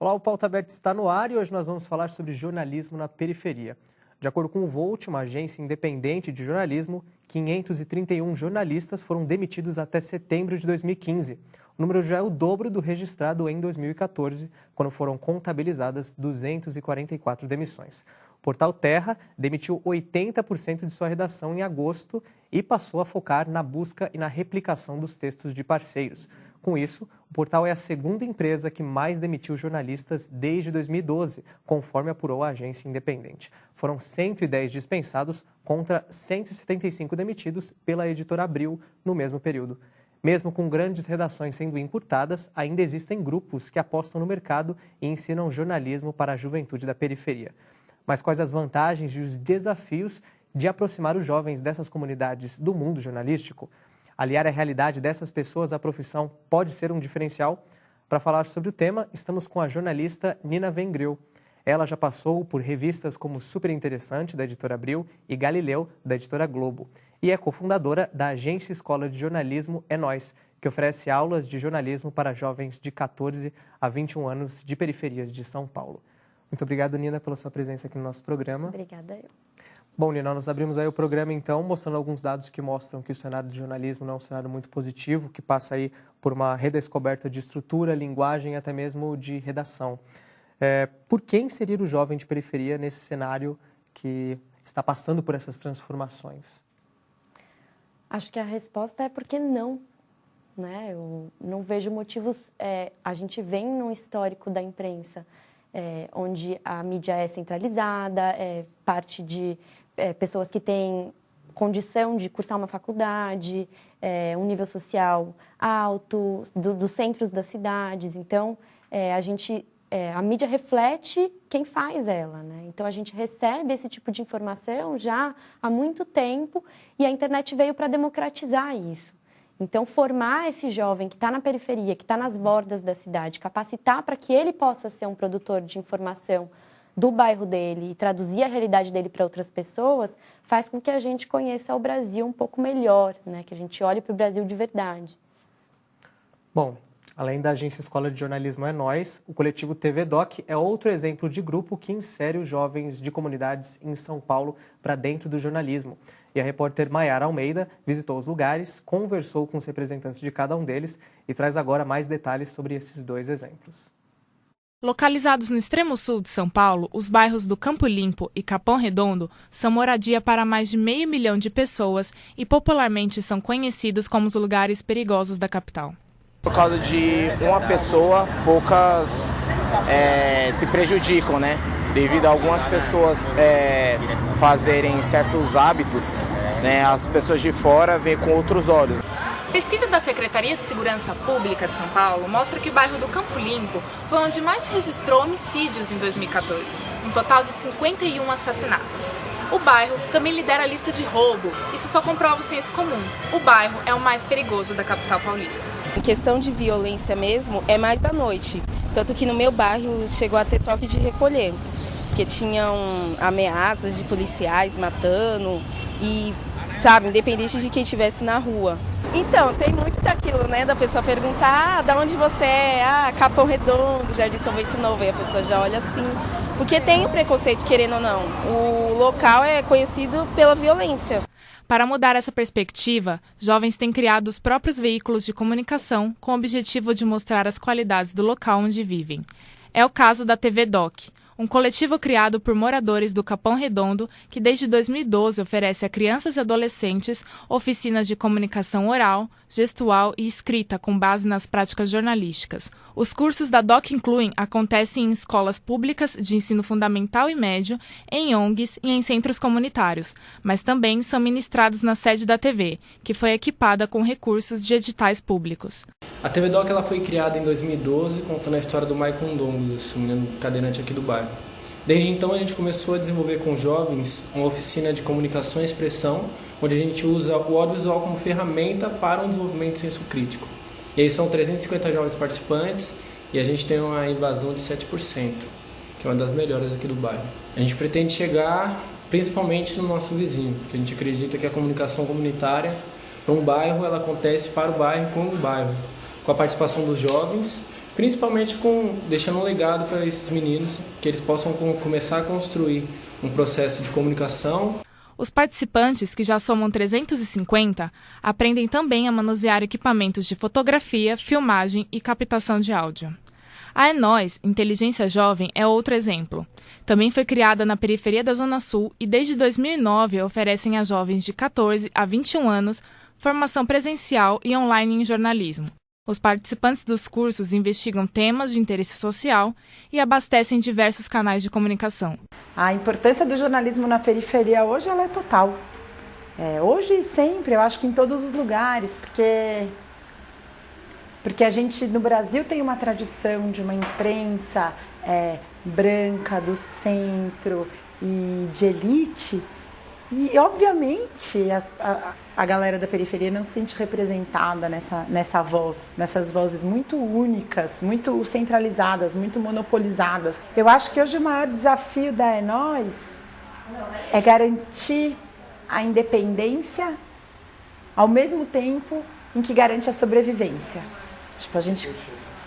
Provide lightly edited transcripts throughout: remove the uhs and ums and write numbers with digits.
Olá, o Pauta Aberta está no ar e hoje nós vamos falar sobre jornalismo na periferia. De acordo com o Volt, uma agência independente de jornalismo, 531 jornalistas foram demitidos até setembro de 2015. O número já é o dobro do registrado em 2014, quando foram contabilizadas 244 demissões. O portal Terra demitiu 80% de sua redação em agosto e passou a focar na busca e na replicação dos textos de parceiros. Com isso, o portal é a segunda empresa que mais demitiu jornalistas desde 2012, conforme apurou a agência independente. Foram 110 dispensados contra 175 demitidos pela editora Abril no mesmo período. Mesmo com grandes redações sendo encurtadas, ainda existem grupos que apostam no mercado e ensinam jornalismo para a juventude da periferia. Mas quais as vantagens e os desafios de aproximar os jovens dessas comunidades do mundo jornalístico? Aliar a realidade dessas pessoas à profissão pode ser um diferencial? Para falar sobre o tema, estamos com a jornalista Nina Vengril. Ela já passou por revistas como Super Interessante, da editora Abril, e Galileu, da editora Globo. E é cofundadora da agência Escola de Jornalismo É Nós, que oferece aulas de jornalismo para jovens de 14 a 21 anos de periferias de São Paulo. Muito obrigado, Nina, pela sua presença aqui no nosso programa. Obrigada eu. Bom, Nina, nós abrimos aí o programa, então, mostrando alguns dados que mostram que o cenário de jornalismo não é um cenário muito positivo, que passa aí por uma redescoberta de estrutura, linguagem e até mesmo de redação. Por que inserir o jovem de periferia nesse cenário que está passando por essas transformações? Acho que a resposta é porque não. Né? Eu não vejo motivos. A gente vem num histórico da imprensa onde a mídia é centralizada, parte de pessoas que têm condição de cursar uma faculdade, um nível social alto, dos centros das cidades. Então, a mídia reflete quem faz ela, né? Então, a gente recebe esse tipo de informação já há muito tempo e a internet veio para democratizar isso. Então, formar esse jovem que está na periferia, que está nas bordas da cidade, capacitar para que ele possa ser um produtor de informação do bairro dele e traduzir a realidade dele para outras pessoas, faz com que a gente conheça o Brasil um pouco melhor, né? Que a gente olhe para o Brasil de verdade. Bom, além da agência Escola de Jornalismo É Nós, o coletivo TV Doc é outro exemplo de grupo que insere os jovens de comunidades em São Paulo para dentro do jornalismo. E a repórter Maiara Almeida visitou os lugares, conversou com os representantes de cada um deles e traz agora mais detalhes sobre esses dois exemplos. Localizados no extremo sul de São Paulo, os bairros do Campo Limpo e Capão Redondo são moradia para mais de 500 mil de pessoas e popularmente são conhecidos como os lugares perigosos da capital. Por causa de uma pessoa, poucas se prejudicam, né? Devido a algumas pessoas fazerem certos hábitos, né? As pessoas de fora veem com outros olhos. Pesquisa da Secretaria de Segurança Pública de São Paulo mostra que o bairro do Campo Limpo foi onde mais registrou homicídios em 2014, um total de 51 assassinatos. O bairro também lidera a lista de roubo, isso só comprova o senso comum. O bairro é o mais perigoso da capital paulista. Em questão de violência mesmo, é mais da noite, tanto que no meu bairro chegou a ter toque de recolher, porque tinham ameaças de policiais matando e, sabe, independente de quem estivesse na rua. Então, tem muito daquilo, né, da pessoa perguntar, da onde você é? Capão Redondo, Jardim São Bento Novo, e a pessoa já olha assim, porque tem o preconceito, querendo ou não. O local é conhecido pela violência. Para mudar essa perspectiva, jovens têm criado os próprios veículos de comunicação com o objetivo de mostrar as qualidades do local onde vivem. É o caso da TV Doc, um coletivo criado por moradores do Capão Redondo que desde 2012 oferece a crianças e adolescentes oficinas de comunicação oral, gestual e escrita com base nas práticas jornalísticas. Os cursos da Doc acontecem em escolas públicas de ensino fundamental e médio, em ONGs e em centros comunitários, mas também são ministrados na sede da TV, que foi equipada com recursos de editais públicos. A TV Doc ela foi criada em 2012, contando a história do Maicon Douglas, um menino cadeirante aqui do bairro. Desde então a gente começou a desenvolver com jovens uma oficina de comunicação e expressão, onde a gente usa o audiovisual como ferramenta para um desenvolvimento de senso crítico. E aí são 350 jovens participantes e a gente tem uma evasão de 7%, que é uma das melhores aqui do bairro. A gente pretende chegar principalmente no nosso vizinho, porque a gente acredita que a comunicação comunitária para um bairro ela acontece para o bairro com o bairro, com a participação dos jovens, principalmente deixando um legado para esses meninos, que eles possam começar a construir um processo de comunicação. Os participantes, que já somam 350, aprendem também a manusear equipamentos de fotografia, filmagem e captação de áudio. A Enóis, Inteligência Jovem, é outro exemplo. Também foi criada na periferia da Zona Sul e desde 2009 oferecem a jovens de 14 a 21 anos formação presencial e online em jornalismo. Os participantes dos cursos investigam temas de interesse social e abastecem diversos canais de comunicação. A importância do jornalismo na periferia hoje ela é total. Hoje e sempre, eu acho que em todos os lugares, porque a gente no Brasil tem uma tradição de uma imprensa branca, do centro e de elite. E, obviamente, a galera da periferia não se sente representada nessas vozes muito únicas, muito centralizadas, muito monopolizadas. Eu acho que hoje o maior desafio da Enóis é garantir a independência ao mesmo tempo em que garante a sobrevivência. Tipo,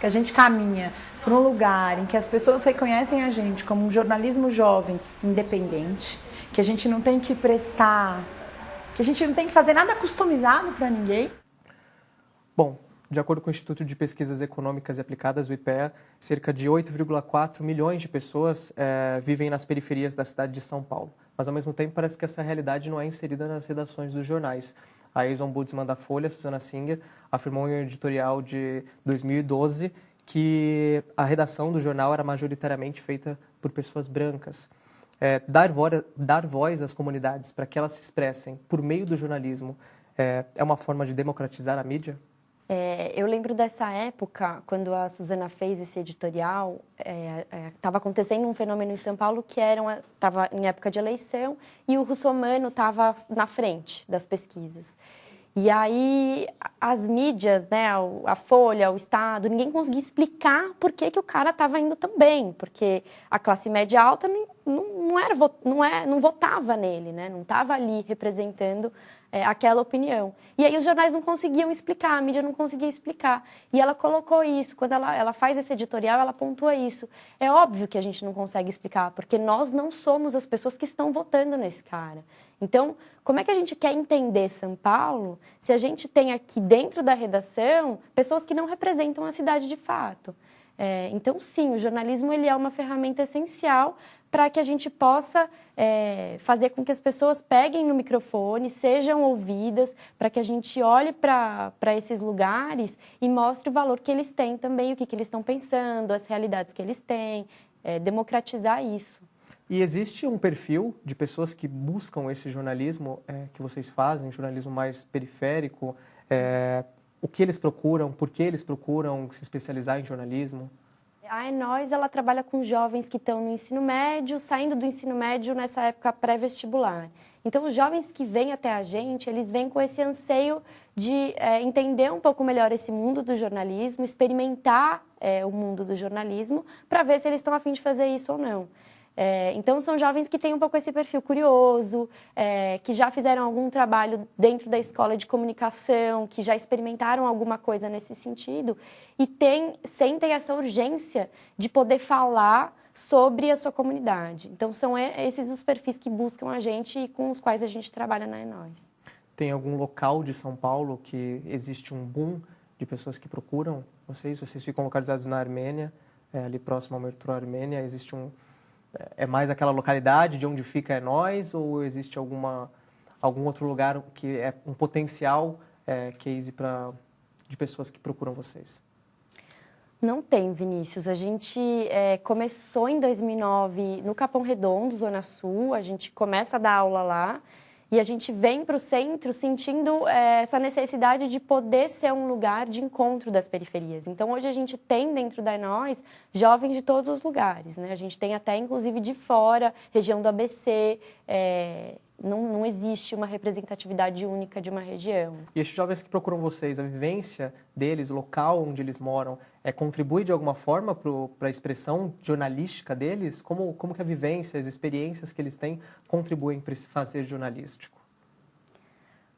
que a gente caminha para um lugar em que as pessoas reconhecem a gente como um jornalismo jovem independente, que a gente não tem que que a gente não tem que fazer nada customizado para ninguém. Bom, de acordo com o Instituto de Pesquisas Econômicas e Aplicadas, o IPEA, cerca de 8,4 milhões de pessoas vivem nas periferias da cidade de São Paulo. Mas, ao mesmo tempo, parece que essa realidade não é inserida nas redações dos jornais. A ex-ombudsman da Folha, Susana Singer, afirmou em um editorial de 2012 que a redação do jornal era majoritariamente feita por pessoas brancas. Dar voz às comunidades para que elas se expressem por meio do jornalismo é uma forma de democratizar a mídia? Eu lembro dessa época, quando a Susana fez esse editorial, estava acontecendo um fenômeno em São Paulo que estava em época de eleição e o russomano estava na frente das pesquisas. E aí as mídias, né, a Folha, o Estado, ninguém conseguia explicar por que o cara estava indo tão bem, porque a classe média alta não votava nele, né, não estava ali representando aquela opinião. E aí os jornais não conseguiam explicar, a mídia não conseguia explicar. E ela colocou isso, quando ela faz esse editorial, ela pontua isso. É óbvio que a gente não consegue explicar, porque nós não somos as pessoas que estão votando nesse cara. Então, como é que a gente quer entender São Paulo se a gente tem aqui dentro da redação pessoas que não representam a cidade de fato? Então, sim, o jornalismo ele é uma ferramenta essencial para que a gente possa fazer com que as pessoas peguem no microfone, sejam ouvidas, para que a gente olhe para esses lugares e mostre o valor que eles têm também, o que eles estão pensando, as realidades que eles têm, democratizar isso. E existe um perfil de pessoas que buscam esse jornalismo que vocês fazem, jornalismo mais periférico? O que eles procuram, por que eles procuram se especializar em jornalismo? A Enóis, ela trabalha com jovens que estão no ensino médio, saindo do ensino médio nessa época pré-vestibular. Então, os jovens que vêm até a gente, eles vêm com esse anseio de entender um pouco melhor esse mundo do jornalismo, experimentar o mundo do jornalismo, para ver se eles estão a fim de fazer isso ou não. Então, são jovens que têm um pouco esse perfil curioso, que já fizeram algum trabalho dentro da escola de comunicação, que já experimentaram alguma coisa nesse sentido e sentem essa urgência de poder falar sobre a sua comunidade. Então, são esses os perfis que buscam a gente e com os quais a gente trabalha na Enóis. Tem algum local de São Paulo que existe um boom de pessoas que procuram vocês? Vocês ficam localizados na Armênia, ali próximo ao metrô Armênia, existe É mais aquela localidade de onde fica Enóis ou existe algum outro lugar que é um potencial case de pessoas que procuram vocês? Não tem, Vinícius. A gente começou em 2009 no Capão Redondo, Zona Sul. A gente começa a dar aula lá e a gente vem para o centro sentindo essa necessidade de poder ser um lugar de encontro das periferias. Então, hoje a gente tem dentro da Enóis jovens de todos os lugares, né? A gente tem até, inclusive, de fora, região do ABC. Não existe uma representatividade única de uma região. E esses jovens que procuram vocês, a vivência deles, o local onde eles moram, contribui de alguma forma para a expressão jornalística deles? Como que a vivência, as experiências que eles têm contribuem para esse fazer jornalístico?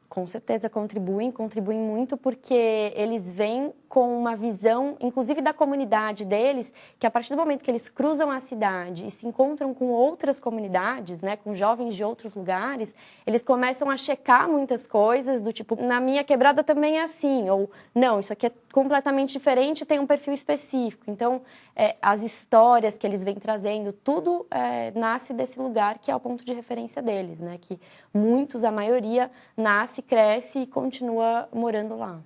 Com certeza contribuem muito porque eles vêm com uma visão, inclusive da comunidade deles, que a partir do momento que eles cruzam a cidade e se encontram com outras comunidades, né, com jovens de outros lugares, eles começam a checar muitas coisas do tipo, na minha quebrada também é assim, ou não, isso aqui é completamente diferente, tem um perfil específico. Então, as histórias que eles vêm trazendo, tudo nasce desse lugar que é o ponto de referência deles, né, que muitos, a maioria, nasce, cresce e continua morando lá.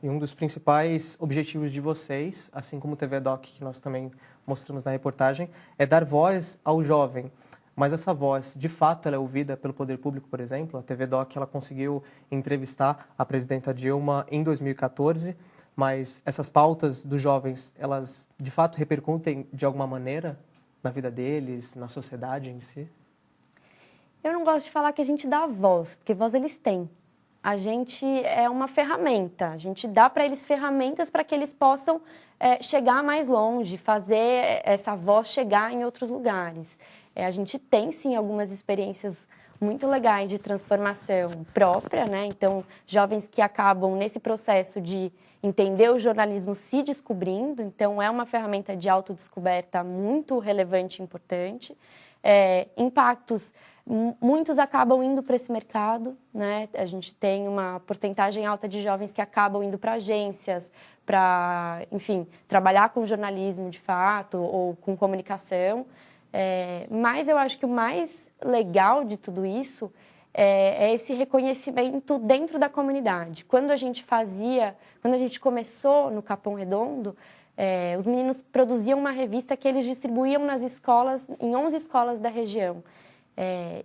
E um dos principais objetivos de vocês, assim como o TV Doc, que nós também mostramos na reportagem, é dar voz ao jovem. Mas essa voz, de fato, ela é ouvida pelo poder público, por exemplo. A TV Doc ela conseguiu entrevistar a presidenta Dilma em 2014, mas essas pautas dos jovens, elas de fato repercutem de alguma maneira na vida deles, na sociedade em si? Eu não gosto de falar que a gente dá voz, porque voz eles têm. A gente é uma ferramenta, a gente dá para eles ferramentas para que eles possam chegar mais longe, fazer essa voz chegar em outros lugares. A gente tem, sim, algumas experiências muito legais de transformação própria, né? Então, jovens que acabam nesse processo de entender o jornalismo se descobrindo, então é uma ferramenta de autodescoberta muito relevante e importante. Impactos, muitos acabam indo para esse mercado, né? A gente tem uma porcentagem alta de jovens que acabam indo para agências, para, enfim, trabalhar com jornalismo de fato ou com comunicação. Mas eu acho que o mais legal de tudo isso é esse reconhecimento dentro da comunidade. Quando a gente começou no Capão Redondo, os meninos produziam uma revista que eles distribuíam nas escolas, em 11 escolas da região.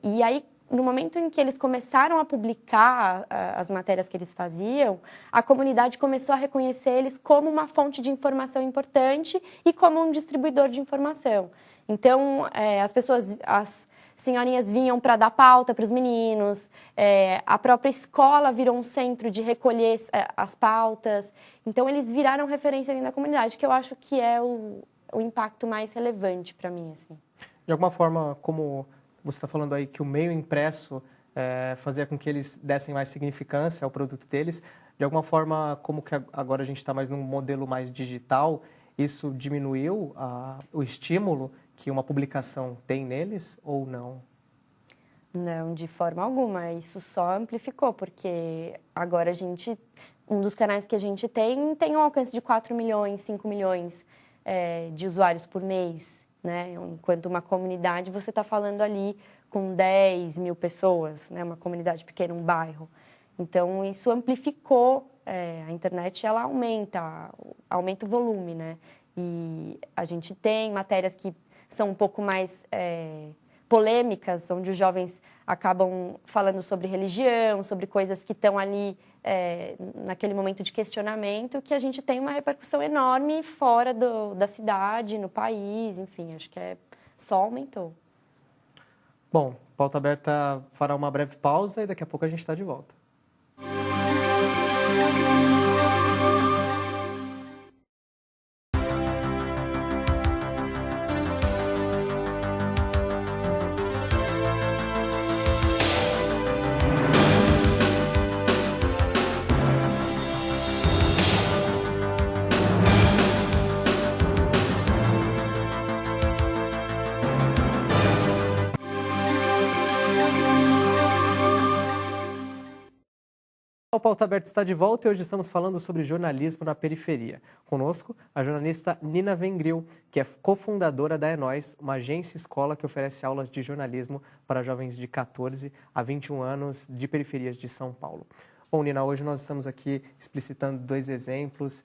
E aí, no momento em que eles começaram a publicar as matérias que eles faziam, a comunidade começou a reconhecer eles como uma fonte de informação importante e como um distribuidor de informação. Então, as senhorinhas vinham para dar pauta para os meninos, a própria escola virou um centro de recolher as pautas. Então, eles viraram referência ali na comunidade, que eu acho que é o impacto mais relevante para mim. Assim. De alguma forma, como você está falando aí que o meio impresso fazia com que eles dessem mais significância ao produto deles, de alguma forma, como que agora a gente está mais num modelo mais digital, isso diminuiu o estímulo que uma publicação tem neles ou não? Não, de forma alguma. Isso só amplificou, porque agora um dos canais que a gente tem um alcance de 4 milhões, 5 milhões de usuários por mês, né? Enquanto uma comunidade, você está falando ali com 10 mil pessoas, né? Uma comunidade pequena, um bairro. Então, isso amplificou. A internet, ela aumenta o volume, né? E a gente tem matérias que são um pouco mais polêmicas, onde os jovens acabam falando sobre religião, sobre coisas que estão ali naquele momento de questionamento, que a gente tem uma repercussão enorme fora da cidade, no país, enfim, acho que só aumentou. Bom, Pauta Aberta fará uma breve pausa e daqui a pouco a gente está de volta. O Pauta Aberta está de volta e hoje estamos falando sobre jornalismo na periferia. Conosco, a jornalista Nina Vengril, que é cofundadora da Nós, uma agência escola que oferece aulas de jornalismo para jovens de 14 a 21 anos de periferias de São Paulo. Bom, Nina, hoje nós estamos aqui explicitando 2 exemplos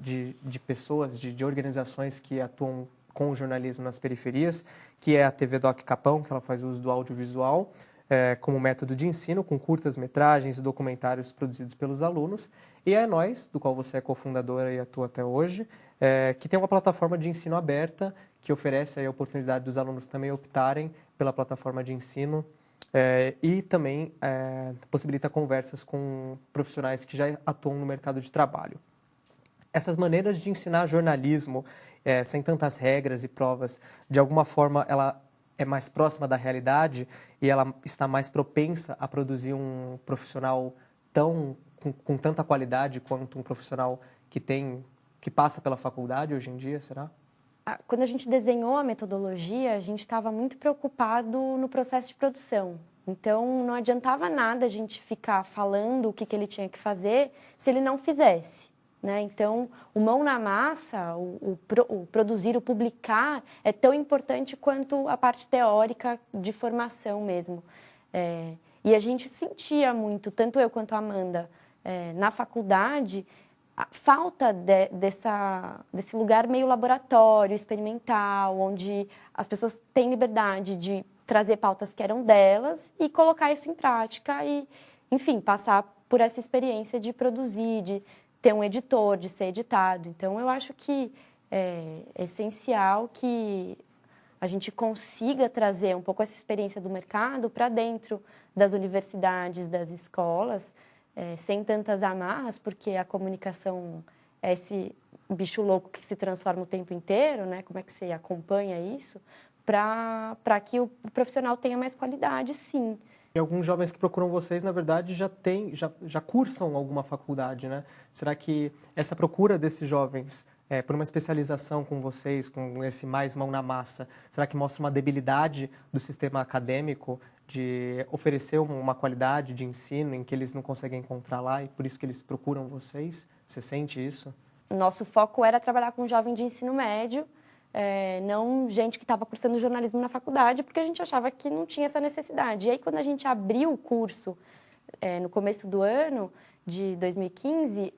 de pessoas, de organizações que atuam com o jornalismo nas periferias, que é a TV Doc Capão, que ela faz uso do audiovisual, como método de ensino, com curtas-metragens e documentários produzidos pelos alunos, e a Nós, do qual você é cofundadora e atua até hoje, que tem uma plataforma de ensino aberta, que oferece aí a oportunidade dos alunos também optarem pela plataforma de ensino e também possibilita conversas com profissionais que já atuam no mercado de trabalho. Essas maneiras de ensinar jornalismo, sem tantas regras e provas, de alguma forma ela é mais próxima da realidade e ela está mais propensa a produzir um profissional com tanta qualidade quanto um profissional que passa pela faculdade hoje em dia, será? Quando a gente desenhou a metodologia, a gente estava muito preocupado no processo de produção. Então, não adiantava nada a gente ficar falando o que ele tinha que fazer se ele não fizesse, né? Então, o mão na massa, o produzir, o publicar, é tão importante quanto a parte teórica de formação mesmo. E a gente sentia muito, tanto eu quanto a Amanda, na faculdade, a falta desse lugar meio laboratório, experimental, onde as pessoas têm liberdade de trazer pautas que eram delas e colocar isso em prática e, enfim, passar por essa experiência de produzir, de ter um editor, de ser editado. Então, eu acho que é essencial que a gente consiga trazer um pouco essa experiência do mercado para dentro das universidades, das escolas, sem tantas amarras, porque a comunicação é esse bicho louco que se transforma o tempo inteiro, né? Como é que você acompanha isso? Para que o profissional tenha mais qualidade, sim. E alguns jovens que procuram vocês, na verdade, já cursam alguma faculdade, né? Será que essa procura desses jovens por uma especialização com vocês, com esse mais mão na massa, será que mostra uma debilidade do sistema acadêmico de oferecer uma qualidade de ensino em que eles não conseguem encontrar lá e por isso que eles procuram vocês? Você sente isso? Nosso foco era trabalhar com jovem de ensino médio, não gente que estava cursando jornalismo na faculdade, porque a gente achava que não tinha essa necessidade. E aí, quando a gente abriu o curso no começo do ano de 2015,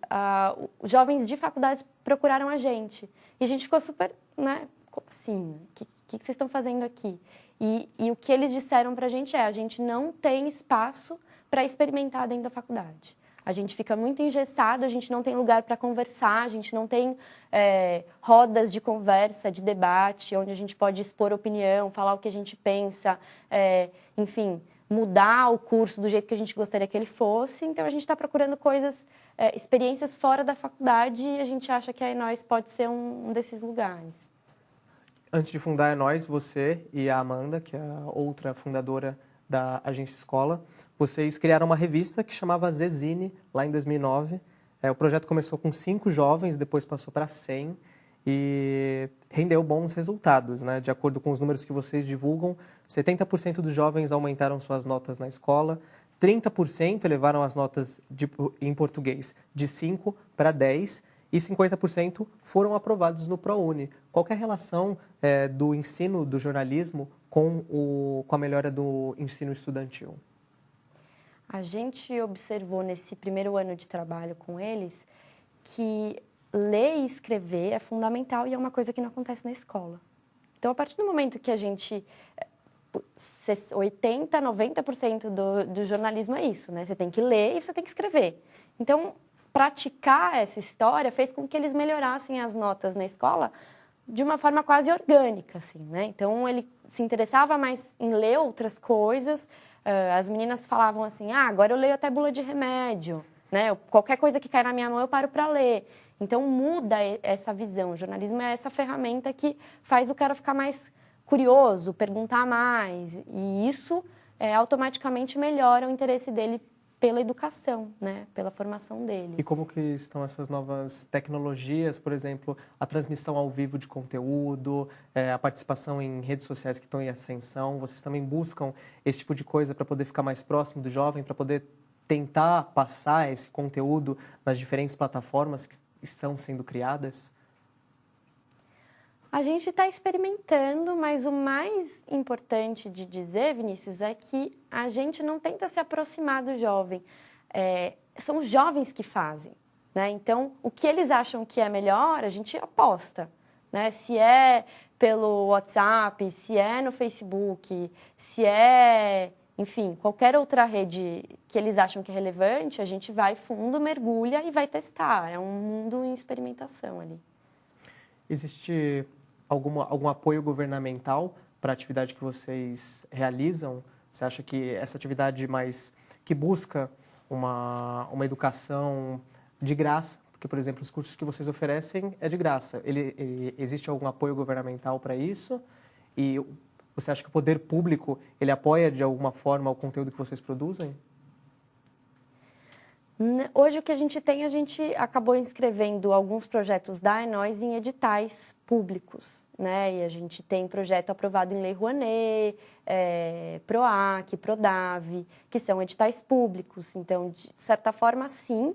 os jovens de faculdades procuraram a gente. E a gente ficou super, né? Como assim? O que vocês estão fazendo aqui? E o que eles disseram para a gente não tem espaço para experimentar dentro da faculdade. A gente fica muito engessado, a gente não tem lugar para conversar, a gente não tem rodas de conversa, de debate, onde a gente pode expor opinião, falar o que a gente pensa, enfim, mudar o curso do jeito que a gente gostaria que ele fosse. Então, a gente está procurando coisas, experiências fora da faculdade e a gente acha que a Enóis pode ser um desses lugares. Antes de fundar a Enóis, você e a Amanda, que é a outra fundadora da Agência Escola, vocês criaram uma revista que chamava Zezine, lá em 2009. O projeto começou com 5 jovens, depois passou para 100 e rendeu bons resultados, né? De acordo com os números que vocês divulgam, 70% dos jovens aumentaram suas notas na escola, 30% elevaram as notas em português de 5 para 10 e 50% foram aprovados no ProUni. Qual que é a relação do ensino do jornalismo com a melhora do ensino estudantil? A gente observou nesse primeiro ano de trabalho com eles que ler e escrever é fundamental e é uma coisa que não acontece na escola. Então, a partir do momento que a gente... 80%, 90% do jornalismo é isso, né? Você tem que ler e você tem que escrever. Então, praticar essa história fez com que eles melhorassem as notas na escola de uma forma quase orgânica, assim, né? Então, ele se interessava mais em ler outras coisas. As meninas falavam assim, agora eu leio até bula de remédio, né? Qualquer coisa que cai na minha mão eu paro para ler. Então, muda essa visão. O jornalismo é essa ferramenta que faz o cara ficar mais curioso, perguntar mais. E isso automaticamente melhora o interesse dele pela educação, né? Pela formação dele. E como que estão essas novas tecnologias, por exemplo, a transmissão ao vivo de conteúdo, a participação em redes sociais que estão em ascensão? Vocês também buscam esse tipo de coisa para poder ficar mais próximo do jovem, para poder tentar passar esse conteúdo nas diferentes plataformas que estão sendo criadas? A gente está experimentando, mas o mais importante de dizer, Vinícius, é que a gente não tenta se aproximar do jovem. São os jovens que fazem, né? Então, o que eles acham que é melhor, a gente aposta, né? Se é pelo WhatsApp, se é no Facebook, se é, enfim, qualquer outra rede que eles acham que é relevante, a gente vai fundo, mergulha e vai testar. É um mundo em experimentação ali. Existe algum apoio governamental para a atividade que vocês realizam? Você acha que essa atividade que busca uma educação de graça, porque, por exemplo, os cursos que vocês oferecem é de graça, existe algum apoio governamental para isso? E você acha que o poder público ele apoia de alguma forma o conteúdo que vocês produzem? Hoje o que a gente acabou inscrevendo alguns projetos da Enóis em editais públicos, né? E a gente tem projeto aprovado em Lei Rouanet, PROAC, PRODAVE, que são editais públicos. Então, de certa forma, sim,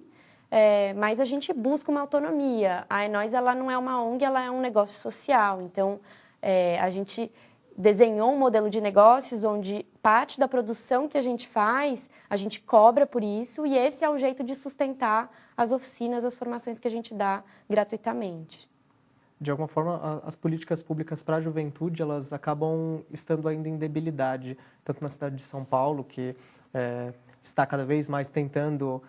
mas a gente busca uma autonomia. A Enóis, ela não é uma ONG, ela é um negócio social. Então, a gente desenhou um modelo de negócios onde parte da produção que a gente faz, a gente cobra por isso, e esse é o jeito de sustentar as oficinas, as formações que a gente dá gratuitamente. De alguma forma, as políticas públicas para a juventude, elas acabam estando ainda em debilidade, tanto na cidade de São Paulo, que está cada vez mais tentando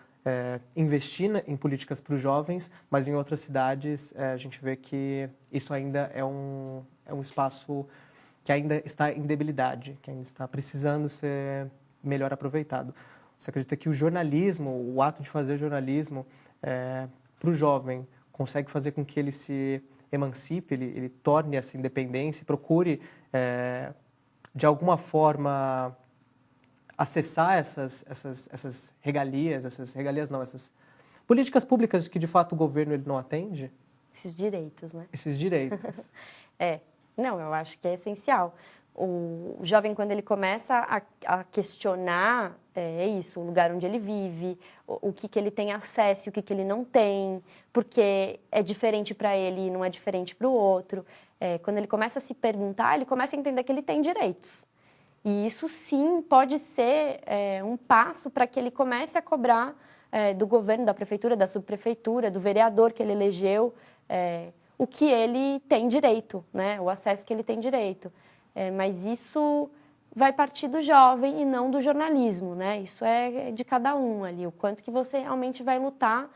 investir em políticas para os jovens, mas em outras cidades a gente vê que isso ainda é um espaço que ainda está em debilidade, que ainda está precisando ser melhor aproveitado. Você acredita que o jornalismo, o ato de fazer jornalismo para o jovem, consegue fazer com que ele se emancipe, ele torne essa independência, procure, de alguma forma, acessar essas regalias, essas políticas públicas que, de fato, o governo ele não atende? Esses direitos, né? Esses direitos. Não, eu acho que é essencial. O jovem, quando ele começa a questionar, isso, o lugar onde ele vive, o que ele tem acesso, o que ele não tem, porque é diferente para ele e não é diferente para o outro. Quando ele começa a se perguntar, ele começa a entender que ele tem direitos. E isso, sim, pode ser um passo para que ele comece a cobrar do governo, da prefeitura, da subprefeitura, do vereador que ele elegeu, o que ele tem direito, né? O acesso que ele tem direito. Mas isso vai partir do jovem e não do jornalismo, né? Isso é de cada um ali, o quanto que você realmente vai lutar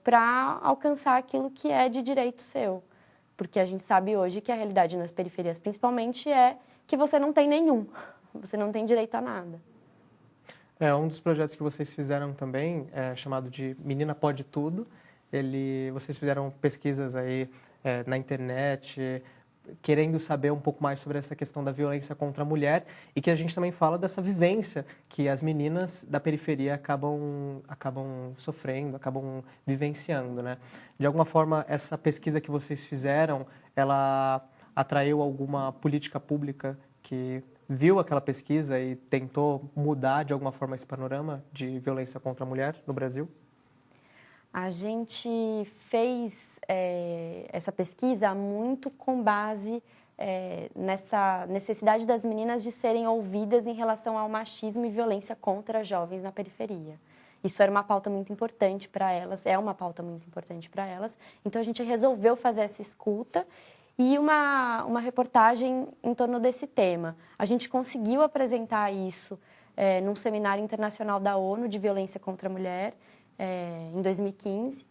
para alcançar aquilo que é de direito seu. Porque a gente sabe hoje que a realidade nas periferias, principalmente, é que você não tem nenhum, você não tem direito a nada. Um dos projetos que vocês fizeram também, chamado de Menina Pode Tudo, vocês fizeram pesquisas aí na internet, querendo saber um pouco mais sobre essa questão da violência contra a mulher, e que a gente também fala dessa vivência que as meninas da periferia acabam sofrendo, acabam vivenciando, né? De alguma forma, essa pesquisa que vocês fizeram, ela atraiu alguma política pública que viu aquela pesquisa e tentou mudar de alguma forma esse panorama de violência contra a mulher no Brasil? A gente fez essa pesquisa muito com base nessa necessidade das meninas de serem ouvidas em relação ao machismo e violência contra jovens na periferia. Isso era uma pauta muito importante para elas, é uma pauta muito importante para elas. Então, a gente resolveu fazer essa escuta e uma reportagem em torno desse tema. A gente conseguiu apresentar isso num seminário internacional da ONU de violência contra a mulher, em 2015,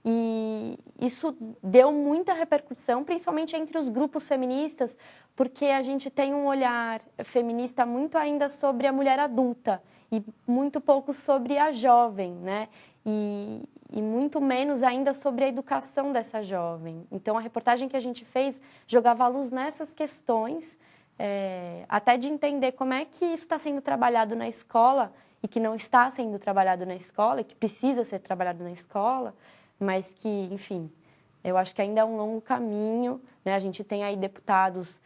e isso deu muita repercussão, principalmente entre os grupos feministas, porque a gente tem um olhar feminista muito ainda sobre a mulher adulta e muito pouco sobre a jovem, né? E muito menos ainda sobre a educação dessa jovem. Então, a reportagem que a gente fez jogava a luz nessas questões, até de entender como é que isso está sendo trabalhado na escola e que não está sendo trabalhado na escola, e que precisa ser trabalhado na escola, mas que, enfim, eu acho que ainda é um longo caminho, né? A gente tem aí deputados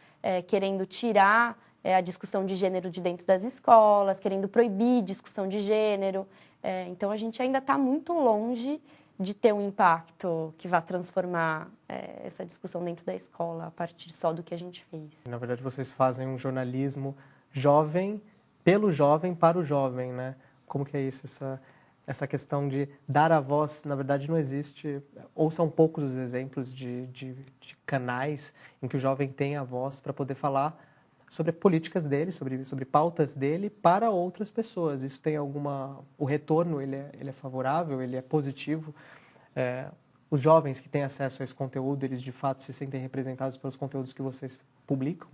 querendo tirar a discussão de gênero de dentro das escolas, querendo proibir discussão de gênero. Então, a gente ainda está muito longe de ter um impacto que vá transformar essa discussão dentro da escola a partir só do que a gente fez. Na verdade, vocês fazem um jornalismo jovem, pelo jovem, para o jovem, né? Como que é isso, essa questão de dar a voz, na verdade, não existe, ou são poucos os exemplos de canais em que o jovem tem a voz para poder falar sobre políticas dele, sobre pautas dele para outras pessoas. Isso tem o retorno, ele é favorável, ele é positivo. Os jovens que têm acesso a esse conteúdo, eles de fato se sentem representados pelos conteúdos que vocês publicam?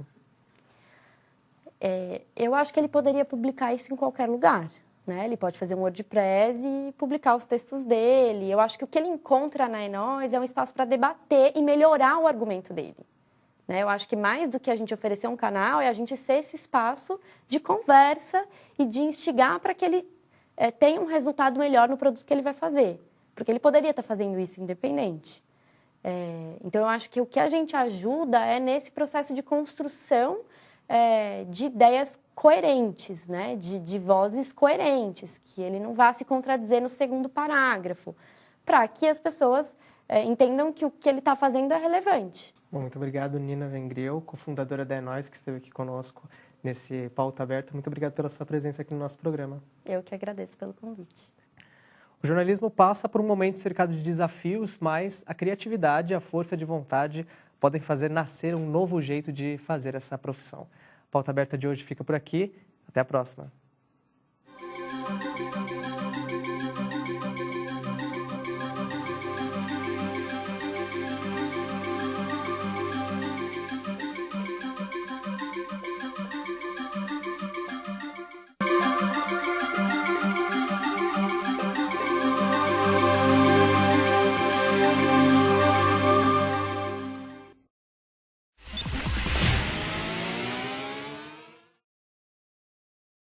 Eu acho que ele poderia publicar isso em qualquer lugar, né? Ele pode fazer um WordPress e publicar os textos dele. Eu acho que o que ele encontra na Enóis é um espaço para debater e melhorar o argumento dele, né? Eu acho que mais do que a gente oferecer um canal é a gente ser esse espaço de conversa e de instigar para que ele tenha um resultado melhor no produto que ele vai fazer. Porque ele poderia estar fazendo isso independente. Então, eu acho que o que a gente ajuda é nesse processo de construção de ideias coerentes, né? de vozes coerentes, que ele não vá se contradizer no segundo parágrafo, para que as pessoas entendam que o que ele está fazendo é relevante. Bom, muito obrigado, Nina Vengriel, cofundadora da Enóis, que esteve aqui conosco nesse Pauta Aberta. Muito obrigado pela sua presença aqui no nosso programa. Eu que agradeço pelo convite. O jornalismo passa por um momento cercado de desafios, mas a criatividade e a força de vontade podem fazer nascer um novo jeito de fazer essa profissão. A Pauta Aberta de hoje fica por aqui. Até a próxima.